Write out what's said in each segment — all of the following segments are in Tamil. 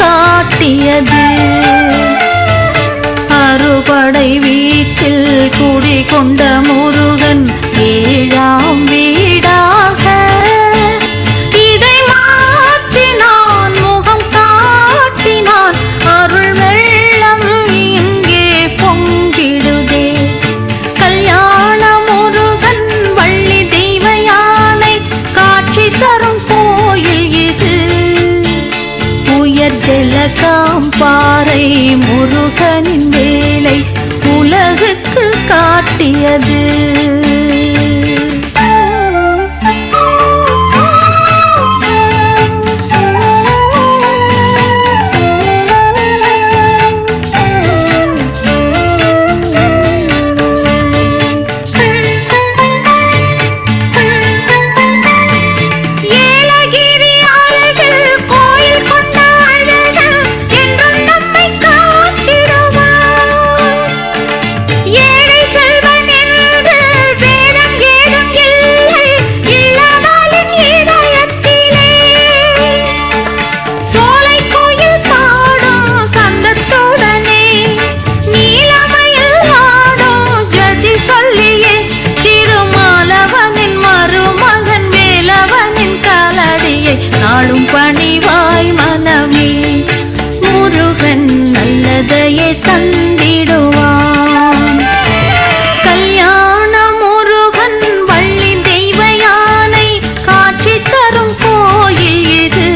காட்டியது. அறுபடை வீட்டில் குடிகொண்ட முருகன் ஏழாம் வீடாக இதை மாற்றினான், முகம் காட்டினான். அருள் வெள்ளம் இங்கே பொங்கிடுதே. கல்யாண முருகன் வள்ளி தெய்வ யானை காட்சி தரும் கோயில் இது. உயர் ஜலகாம் பாறை முருகனின் வேலை உலகுக்கு காட்டியது. நாளும் பணிவாய் மனமே முருகன் நல்லதையே தந்திடுவான். கல்யாண முருகன் வள்ளி தெய்வ யானை காட்சி தரும் கோயில் இது.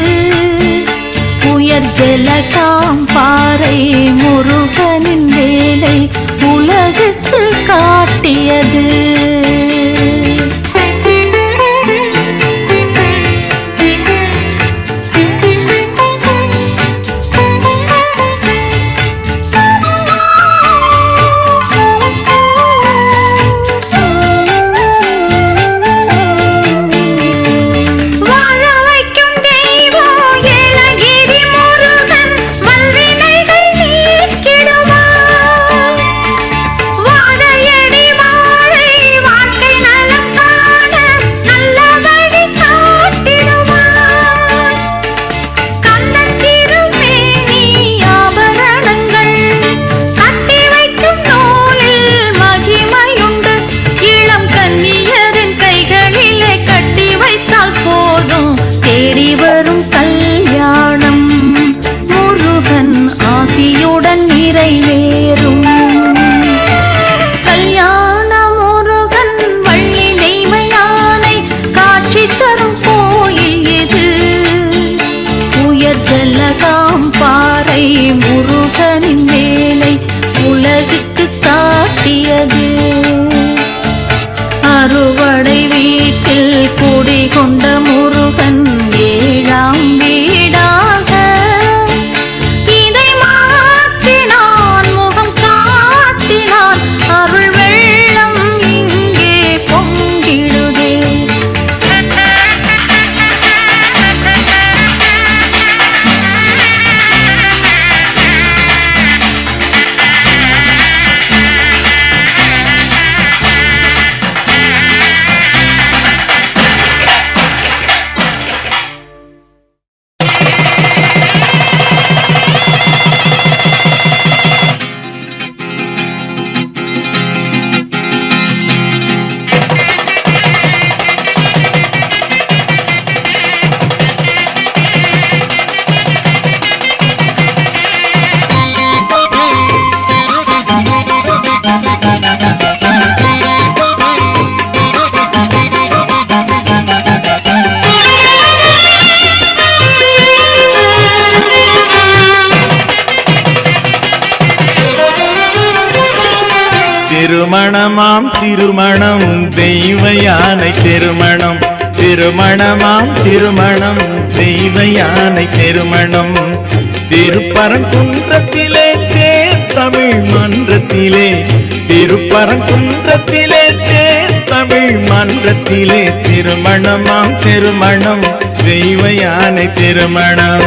உயர் ஜலகாம் பாறை முருகனின் வேலை உலகுக்கு காட்டியது. முருகனின் வேலை உலகுக்கு காட்டியது. அறுபடை வீட்டில் குடிகொண்ட முருகன் ஏழாம் வீடாக இதை மாற்றினான், முகம் காட்டினான். அருள் வெள்ளம் இங்கே பொங்கிடுதே. திருமணமாம் திருமணம் தெய்வ யானை திருமணம். திருமணமாம் திருமணம் தெய்வ யானை திருமணம். திருப்பரங்குன்றத்திலே தேர் தமிழ் மன்றத்திலே. திருப்பரங்குன்றத்திலே தேர் தமிழ் மன்றத்திலே. திருமணமாம் திருமணம் தெய்வ யானை திருமணம்.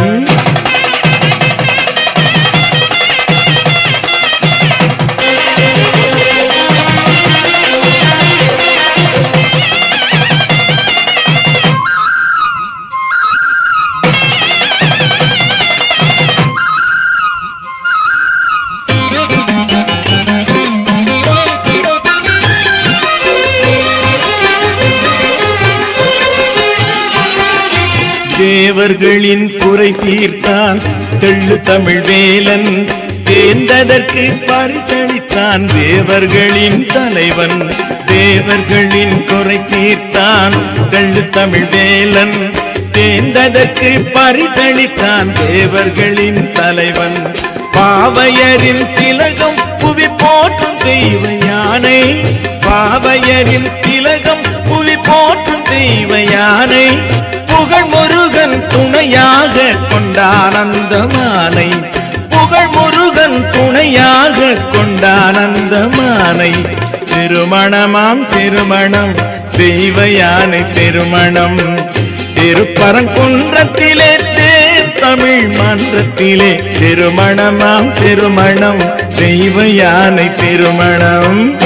தேவர்களின் குறை தீர்த்தான் தெள்ளு தமிழ் வேலன். தேர்ந்ததற்கு பரிசளித்தான் தேவர்களின் தலைவன். தேவர்களின் குறை தீர்த்தான் தெள்ளு தமிழ் வேலன். தேர்ந்ததற்கு பரிசளித்தான் தேவர்களின் தலைவன். பாவையரின் திலகம் புவி போற்றும் தெய்வ யானை. பாவையரின் திலகம் புவி போற்றும் தெய்வ யானை. புகழ் முருகன் துணையாக கொண்டானந்தமானை. புகழ் முருகன் துணையாக கொண்டானந்தமானை. திருமணமாம் திருமணம் தெய்வ யானை திருமணம். திருப்பரங்குன்றத்திலே தேர் தமிழ் மன்றத்திலே திருமணமாம் திருமணம் தெய்வ யானை திருமணம்.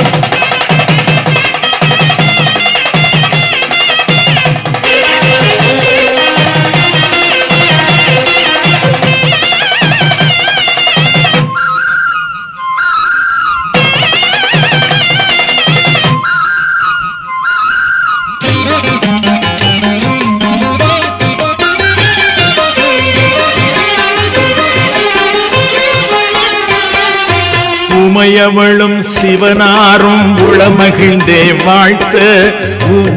உமையவளும் சிவனாரும் உளமகிழ்ந்தே வாழ்த்த.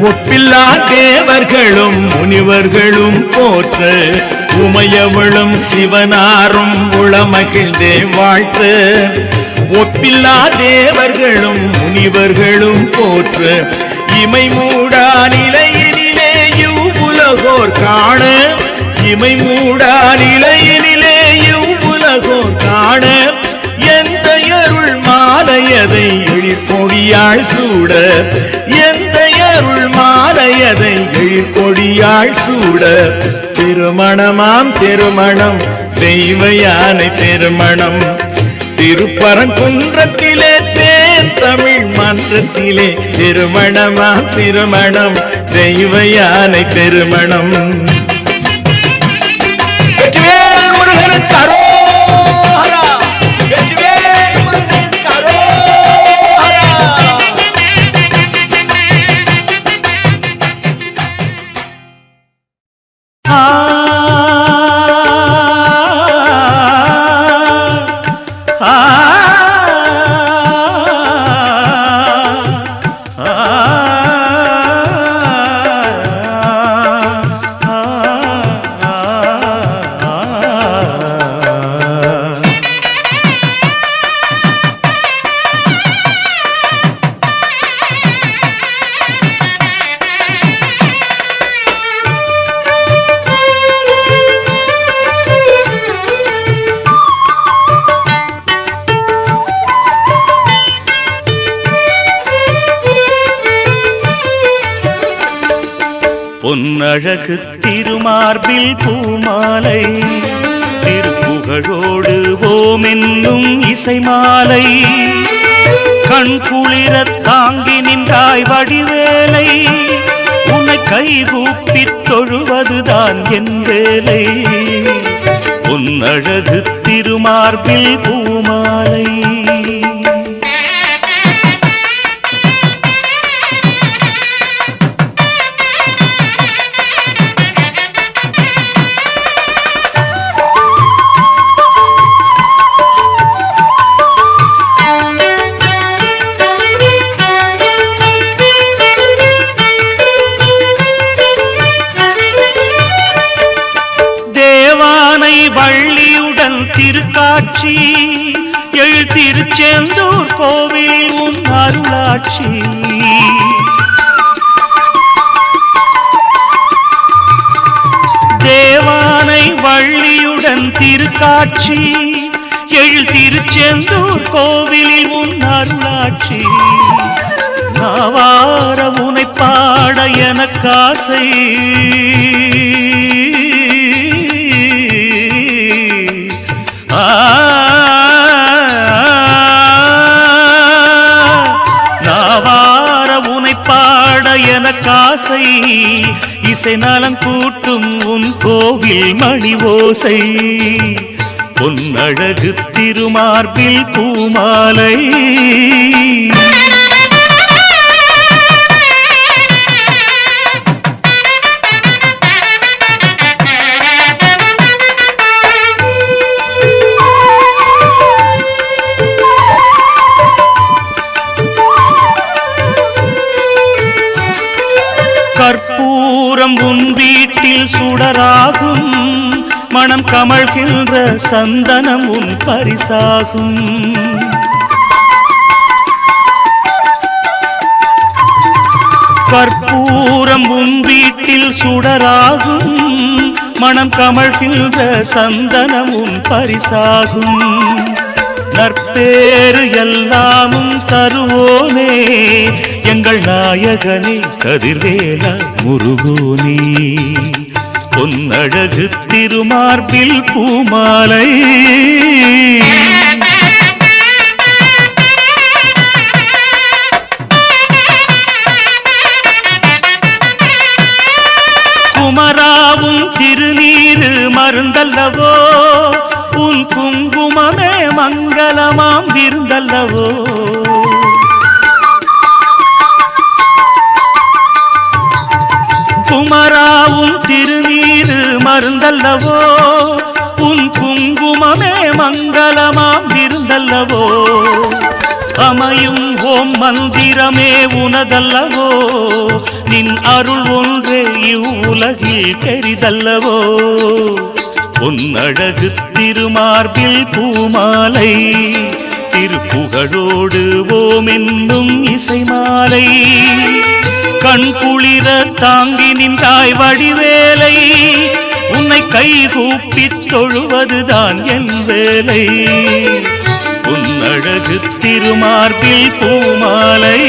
ஒப்பில்லா தேவர்களும் முனிவர்களும் போற்ற. உமையவளும் சிவனாரும் உளமகிழ்ந்தே வாழ்த்த. ஒப்பில்லா தேவர்களும் முனிவர்களும் போற்ற. இமை மூடா நிலையினிலே இவ்வுலகோர் காண. இமை மூடா நிலையினிலே இவ்வுலகோர் காண. எந்த அருள் மாலையதை எழிற்கொடியாள் சூட. எந்த அருள் மாலையதை எழிற்கொடியாள் சூட. திருமணமாம் திருமணம் தெய்வ யானை திருமணம். திருப்பரங்குன்றத்திலே தேன் தமிழ் மன்றத்திலே திருமணமாம் திருமணம் தெய்வ யானை திருமணம். பொன்னழகு திருமார்பில் பூமாலை. திருப்புகழோடு ஓம் என்னும் இசைமாலை. கண் குளிரத் தாங்கி நின்றாய் வடிவேலை. உன்னை கைகூப்பித் தொழுவதுதான் என் வேலை. பொன்னழகு திருமார்பில் பூமாலை. வள்ளியுடன் திருக்காட்சி. எழு திருச்செந்தூர் கோவில் உன் அருளாட்சி. தேவானை வள்ளியுடன் திருக்காட்சி. எழு திருச்செந்தூர் கோவிலில் உன் அருளாட்சி. நாவார உனை பாட எனக்காசை. நாவார உனை பாட எனக்காசை. இசை நலம் கூட்டும் உன் கோவில் மணி ஓசை. பொன்னழகு திருமார்பில் பூமாலை. மனம் கமழ்கின்ற சந்தனம் உன் பரிசாகும். கற்பூரம் உன் வீட்டில் சுடராகும், மனம் கமழ்கின்ற சந்தனம் உன் பரிசாகும். நற்பேறு எல்லாமும் தருவோனே எங்கள் நாயகனே கதிர்வேலா முருகோனே. பொன்னழகு திருமார்பில் பூமாலை குமராவும் திருநீரு மருந்தல்லவோ, உன் குங்குமமே மங்களமாம் விருந்தல்லவோ. குமராவும் திருநீரு மருந்தல்லவோ, உன் குங்குமமே மங்களமாம் விருந்தல்லவோ. அமையும் ஓம் மந்திரமே உனதல்லவோ, நின் அருள் ஒன்றே இவ்வுலகில் பெரிதல்லவோ. பொன்னழகு திருமார்பில் பூமாலை திருப்புகழோடு ஓம் என்னும் இசை மாலை. கண் குளிர தாங்கி நின்றாய் வடிவேலை, உன்னை கைகூப்பித் தொழுவதுதான் என் வேலை. பொன்னழகு திருமார்பில் பூமாலை.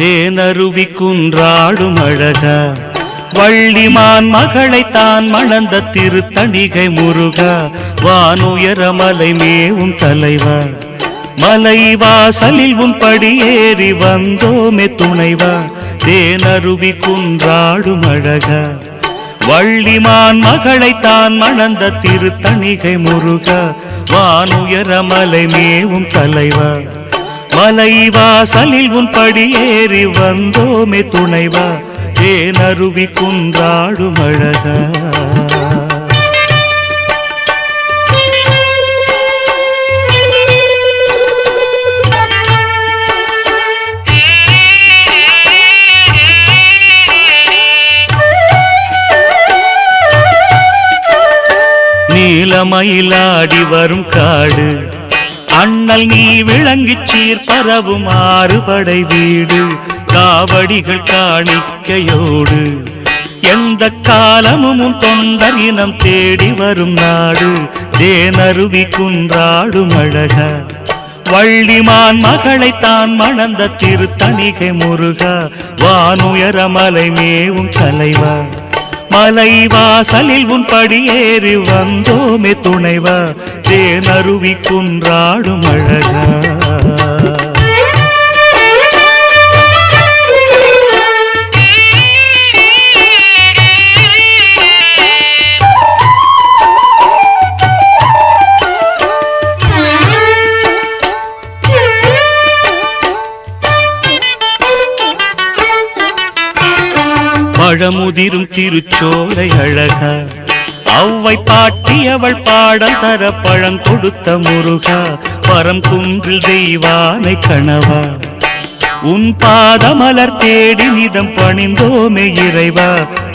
தேனருவி குன்றாடும் அழகா, வள்ளிமான் மகளைத்தான் மணந்த திருத்தணிகை முருகா. வானுயர மலை மேவும் தலைவா, மலை வாசலில் உன் படியேறி வந்தோமே துணைவா. தேனருவி குன்றாடும் அழகா, வள்ளிமான் மகளைத்தான் மணந்த திருத்தணிகை முருகா. வானுயர மலை மேவும் தலைவா, மலை வாசலில் உன் படியேறி வந்தோமே துணைவா. தேனருவி குன்றாடும் அழகா. நீலமயிலாடி வரும் காடு, அண்ணல் நீ விளங்கிச் சீர் பரவும் ஆறுபடை வீடு. காவடிகள் காணிக்கையோடு எந்த காலமும் தொண்டர் இனம் தேடி வரும் நாடு. தேனருவி குன்றாடும் அழகா, வள்ளிமான் மகளைத்தான் மணந்த திருத்தணிகை முருகா. வானுயர மலை மேவும் தலைவா, மலை வாசலில் உன் படியேறி வந்தோமே துணைவா. தேனருவி குன்றாடும் அழகா. பழமுதிரும் திருச்சோலை அழகா, அவ்வை பாட்டியவள் பாடல் தர பழம் கொடுத்த முருகா. பரம் குன்றில் தெய்வானை கணவா, உன் பாதமலர் தேடி நிதம் பணிந்தோமே இறைவா.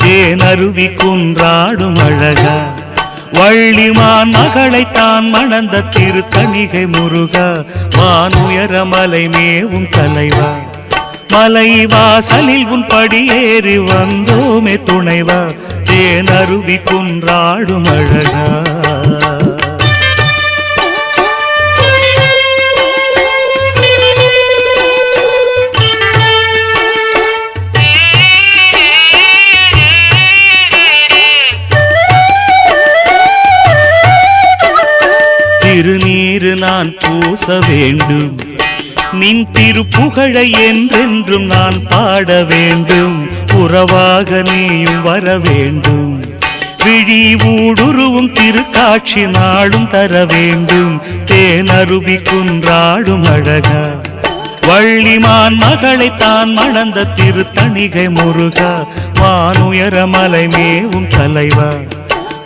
தேனருவி குன்றாடும் அழகா, வள்ளிமான் மகளைத்தான் மணந்த திருத்தணிகை முருகா. வானுயர மலை மேவும் தலைவா, மலை வாசலில் உன் படியேறி வந்தோமே துணைவா. தேனருவி குன்றாடும் அழகா. திருநீரு நான் பூச வேண்டும், நின் திருப்புகழை என்றென்றும் நான் பாட வேண்டும். உறவாக நீயும் வர வேண்டும், விழி ஊடுருவும் திருக்காட்சி நாளும் தர வேண்டும். தேனருவி குன்றாடும் அழகா, வள்ளிமான் மகளை தான் மணந்த திருத்தணிகை முருகா, வானுயர மலை மேவும் தலைவா,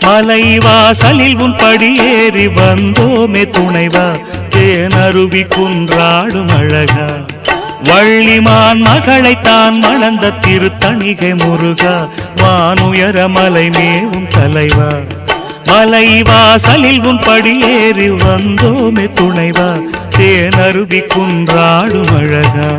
மலைவாசலில் உன் படியேறி வந்தோமே துணைவா, தேனருவி குன்றாடும் அழகா. வள்ளிமான் மகளை தான் மணந்த திருத்தணிகை முருகா, வானுயர மலை மேவும் தலைவா, மலைவாசலில் உன் படியேறி வந்தோமே துணைவா, தேனருவி குன்றாடும் அழகா.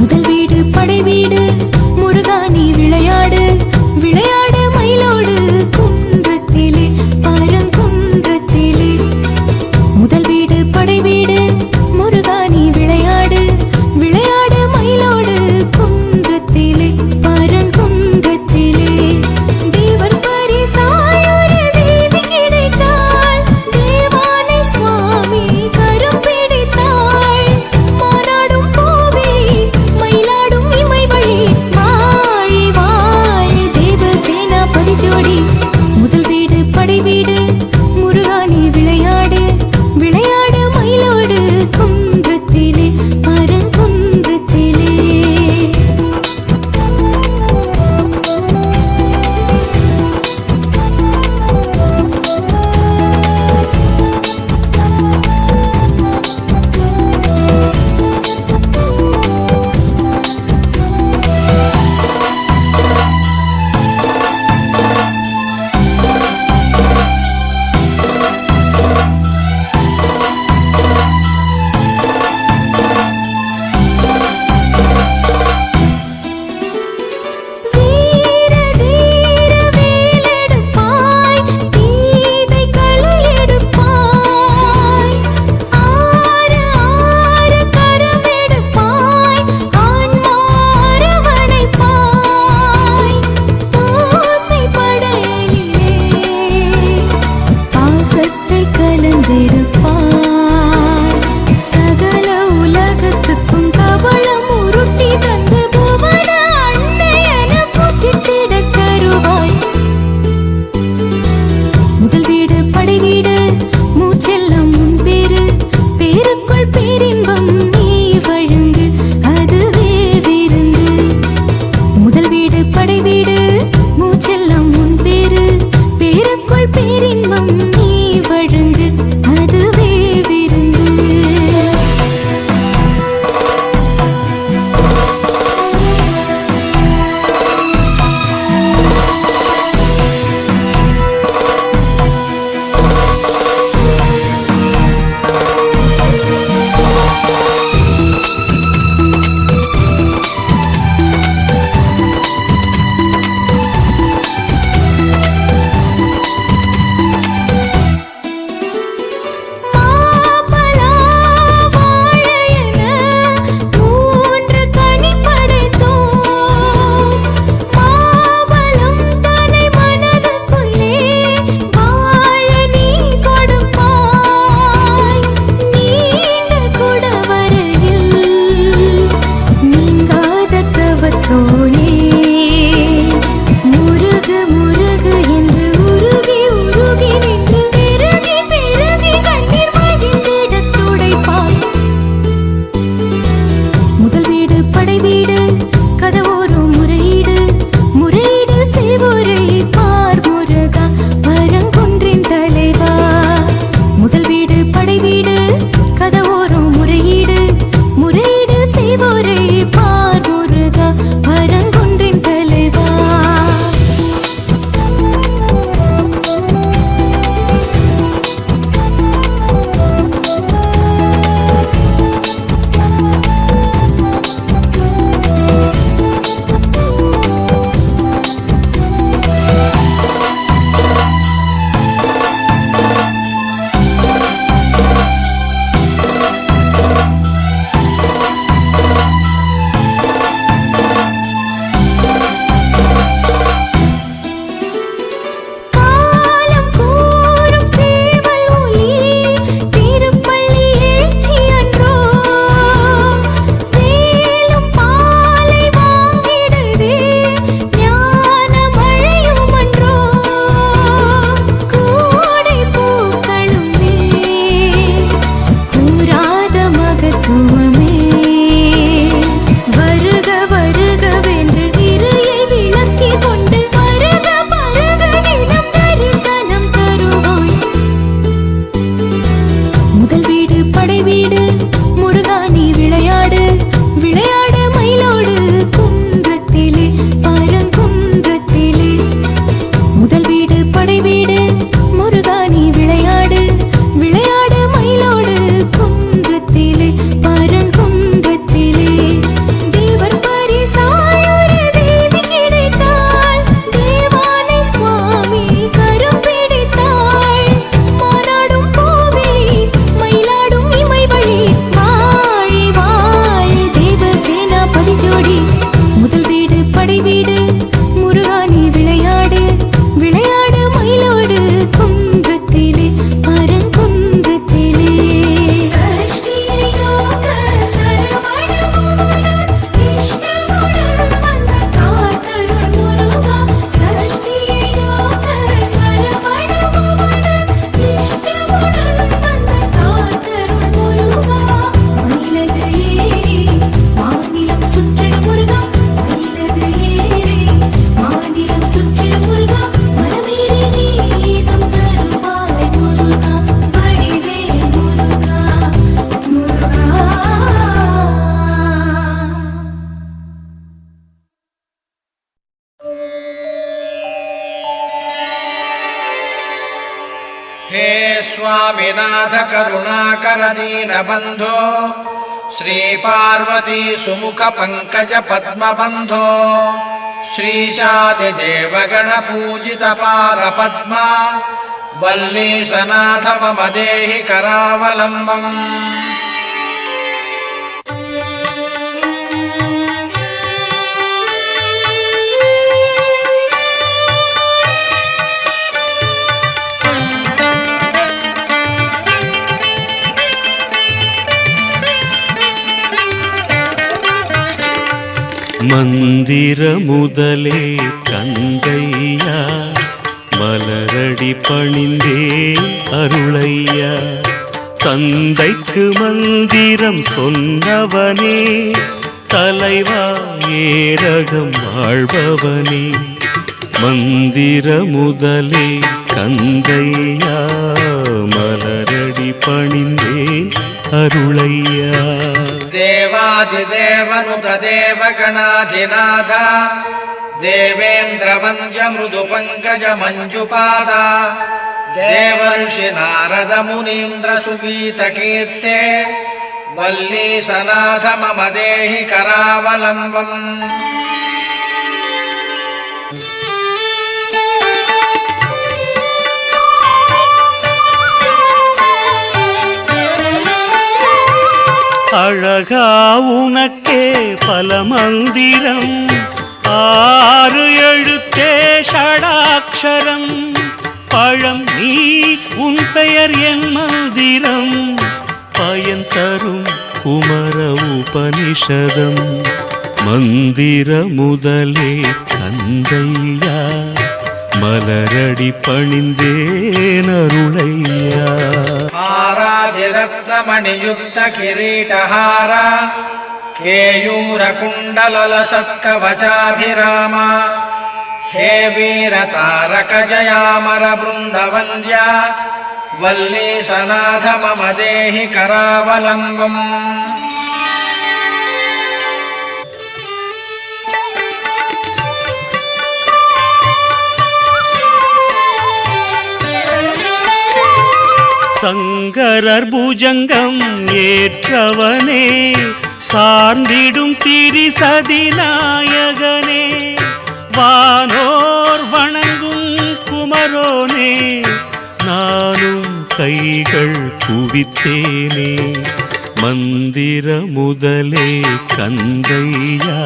முதல் வீடு படை வீடு முருகா, நீ விளையாடு விளையாடு மயிலோடு குன்றத்திலே பரங்குன்றத்திலே. முதல் வீடு படை வீடு முருகா, நீ விளையாடு விளையாடு மயிலோடு குன்றத்திலே பரங்குன்றத்திலே. தேவர் பரிசாயொரு தேவி கிடைத்தாள், தேவானை சுவாமி கரம் பிடித்தாள். மானாடும் கோவிலி மயிலாடும் இமை வழி, வாழி வாழி தேவசேனாபதி ஜோடி. முதல் வீடு படை வீடு முருகா, நீ விளையாடு விளையாடு மயிலோடு குன்றத்திலே பரங்குன்றத்திலே. வீர தீர வேலெடுப்பாய், தீதை களை எடுப்பாய். ஆறு ஆறு கரம் எடுப்பாய், ஆன்மா அரவணைப்பாய். ஓசை படையிலே பாசத்தை கலந்தெடுப்பாய். சகல உலகத்துக்கும் கவளம் உருட்டி தந்து புவன அன்னையன புசித்திடத் தருவாய். முதல் வீடு படை வீடு மூச்செல்லாம் உன் பேரு, பேருக்குள் பேரின்பம் நீ வழங்கு, அதுவே விருந்து. முதல் வீடு படை வீடு மூச்செல்லாம் உன் பேரு, பேருக்குள் பேரின்பம் நீ வழங்கு, அதுவே விருந்து. स्वामिनाथ करुणाकर दीनबन्धो श्रीपार्वती सुमुख पंकज पद्मबन्धो श्रीशादिदेवगणपूजित पादपद्मा वल्लीसनाथ मम देहि करावलम्बम्। மந்திர முதலே கந்தையா மலரடி பணிந்தே அருளையா தந்தைக்கு மந்திரம் சொன்னவனே தலைவா ஏரகம் வாழ்பவனே மந்திர முதலே கந்தையா மலரடி பணிந்தேன் அருளையா देवादिदेवनुत देवगणाधिनाथ देवेन्द्र वन्द्य मृदु पंकज मंजुपादा देवर्षि नारद मुनीन्द्र सुगीत कीर्ते वल्लीसनाथ मम देहि करावलम्बम्। அழகா உனக்கே பல மந்திரம் 6 எழுத்தே ஷடாக்ஷரம் பழம் நீ உன் பெயர் என் மந்திரம் பயன் தரும் குமர உபனிஷதம் மந்திர முதலே கந்தையா மலரடி பணிந்தேன் அருளையா आराधिरत्नमणियुक्त किरीटहार केयूर कुण्डललसत्कवचाभिराम हे वीर तारक जयामर बृन्दवन्द्या वल्लीसनाथ मम देहि करावलम्बम्। சங்கரர் பூஜங்கம் ஏற்றவனே சார்ந்திடும் திரிசதி நாயகனே வானோர் வணங்கும் குமரோனே நானும் கைகள் குவித்தேனே மந்திர முதலே கந்தையா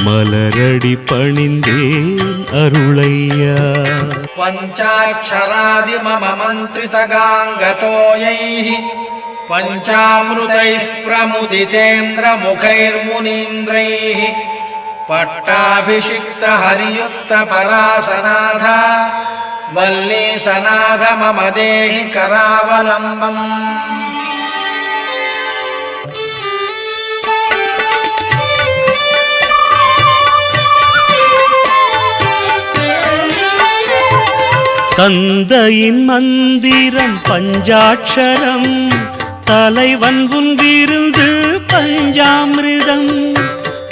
மலரடி பணிந்தேன் அருளையா पंचाक्षरादि मम मंत्रित गांगतोयैः पंचामृतैः प्रमुदितेन्द्र मुखैर्मुनीन्द्रैः पट्टाभिषिक्त हरियुक्त परासनाथ वल्लीसनाथ मम देहि करावलम्बम्। தந்தையின் மந்திரம் பஞ்சாட்சரம் தலைவன் உன் விருந்து பஞ்சாமிர்தம்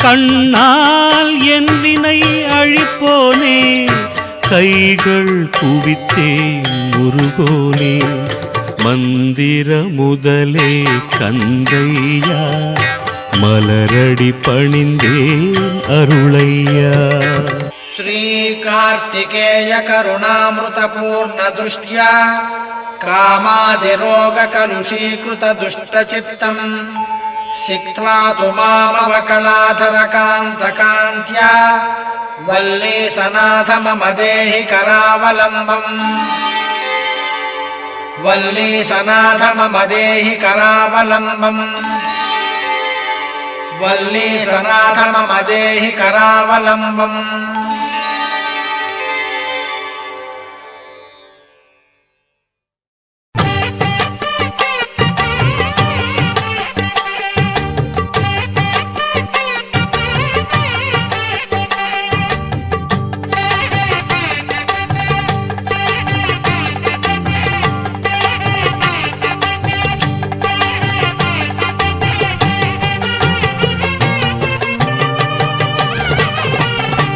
கண்ணால் என் வினை அழிப்போனே கைகள் குவித்தேன் முருகோனே மந்திர முதலே கந்தையா மலரடி பணிந்தேன் அருளையா श्रीकार्तिकेय करुणामृत पूर्ण दृष्ट्या कामादिरोग कलुषीकृत दुष्टचित्तम् सिक्त्वा तु मामवकलाधर कान्तकान्त्या वल्लीसनाथ मम देहि करावलम्बम्। वल्लीसनाथ मम देहि करावलम्बम्। वल्लीसनाथ मम देहि करावलम्बम्।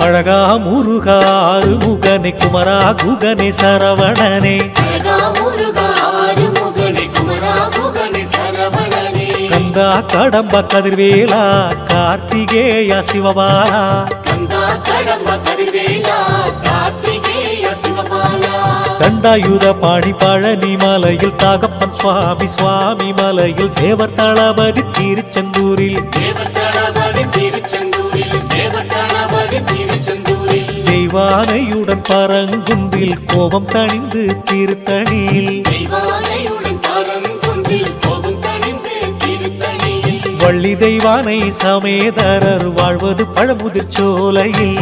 அழகா முருகா ஆறுமுகனே குமரா குகனே சரவணனே அழகா முருகா ஆறுமுகனே கந்தா கடம்ப கதிர்வேலா கார்த்திகேய சிவபாலா தண்டாயுத பாணி பழனி மலையில் தாகப்பன் சுவாமி சுவாமி மலையில் தேவர் தளபதி திருச்செந்தூரில் தெய்வானையுடன் பரங்குன்றில் கோபம் தணிந்து திருத்தணியில் வள்ளி தெய்வானை சமேதரர் வாழ்வது பழமுதிர் சோலையில்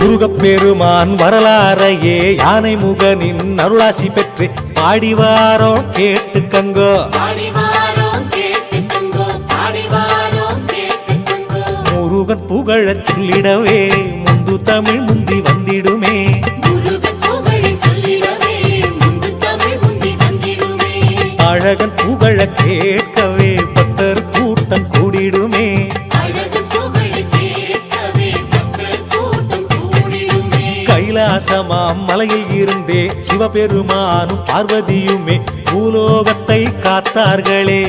முருகப்பெருமான் வரலாறையே யானை முகனின் அருளாசி பெற்று பாடிவாரோ கேட்டுக்கங்கோ முருகன் புகழச் சொல்லிடவே முந்து தமிழ் முந்தி வந்திடுமே அழகன் புகழ கேட்கவே பக்தர் கூட்டம் கூடிடுமே கைலாசமாம் மலையில் இருந்தே சிவபெருமானும் பார்வதியுமே பூலோகத்தை காத்தார்களே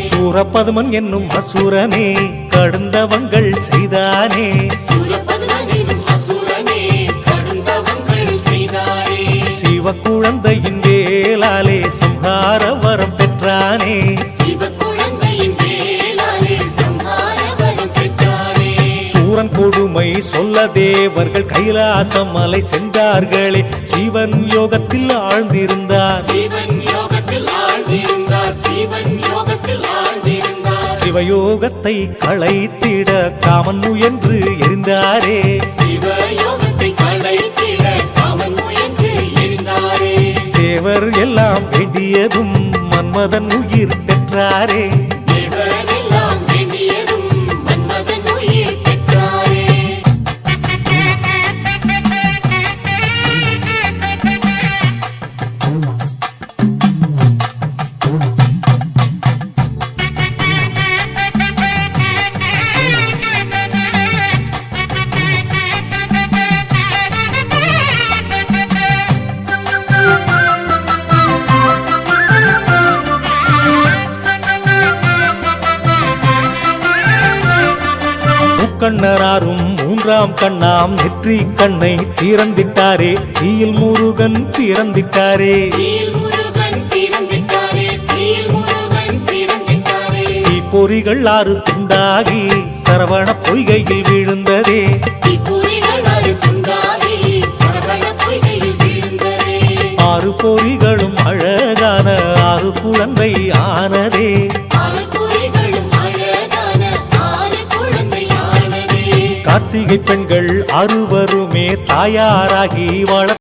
சூரபதுமன் என்னும் அசுரனே கடுந்தவங்கள் செய்தானே சிவ குழந்தையின் வேலாலே சம்ஹார வரம் பெற்றானே சூரன் கொடுமை சொல்ல தேவர்கள் கைலாசம் மலை சென்றார்களே சிவன் யோகத்தில் ஆழ்ந்திருந்தார் சிவயோகத்தை களைத்திட காமன் முயன்று எரிந்தாரே தேவர் எல்லாம் வேண்டியதும் மன்மதன் உயிர் பெற்றாரே கண்ணராரும் மூன்றாம் கண்ணாம் நெற்றி கண்ணை திறந்திட்டாரே தீயில் முருகன் திறந்திட்டாரே தீப்பொறிகள் 6 துண்டாகி சரவண பொய்கையில் விழுந்ததே 6 பொறிகளும் அழகான 6 குழந்தை ஆனதே கார்த்திகை பெண்கள் 6வருமே தாயாராகி வாழ